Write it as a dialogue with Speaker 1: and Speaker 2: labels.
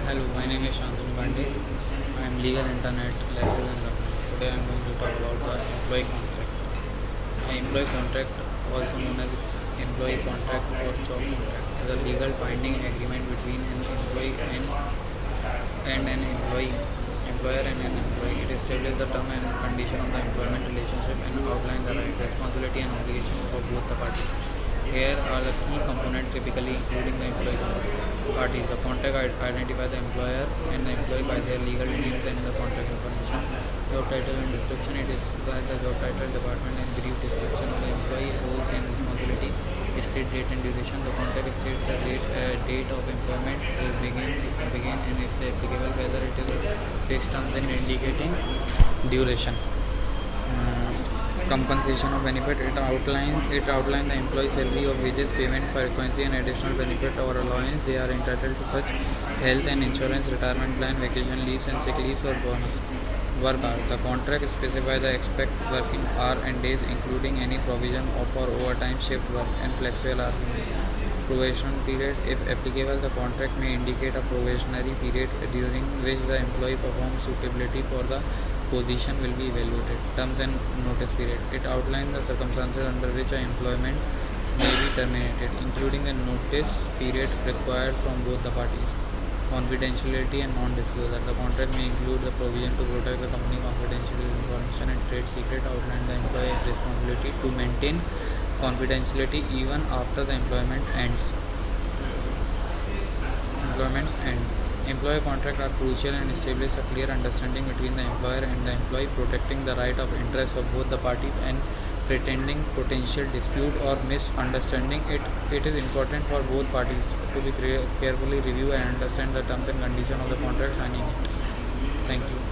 Speaker 1: Hello, my name is Shantanu Pandey. I am legal internet licensed and government. Today I am going to talk about the employee contract. An employee contract, also known as employee contract or job contract, is a legal binding agreement between an employee and an employer and an employee. It establishes the term and condition of the employment relationship and outlines the right, responsibility and obligation for both the parties. Here are the key components typically including the employee parties. The contract identifies the employer and the employee by their legal names and the contract information. Job title and description. It describes the job title, department and brief description of the employee role and responsibility. State date and duration. The contract states the date of employment begin and if applicable whether it is fixed terms and indicating duration. Compensation of benefit. It outlines the employee salary or wages, payment, frequency and additional benefit or allowance they are entitled to, such health and insurance, retirement plan, vacation leaves and sick leaves or bonus. Work hours. The contract specifies the expected working hour and days, including any provision for overtime, shift work and flexible hours. Probation period. If applicable, the contract may indicate a probationary period during which the employee performs suitability for the position will be evaluated. Terms and notice period. It outlines the circumstances under which an employment may be terminated, including the notice period required from both the parties. Confidentiality and non-disclosure. The contract may include the provision to protect the company confidential information and trade secret. Outline the employee responsibility to maintain confidentiality even after the employment ends. Employee contracts are crucial and establish a clear understanding between the employer and the employee, protecting the right of interest of both the parties and pretending potential dispute or misunderstanding. It is important for both parties to be carefully review and understand the terms and conditions of the contract signing it. Thank you.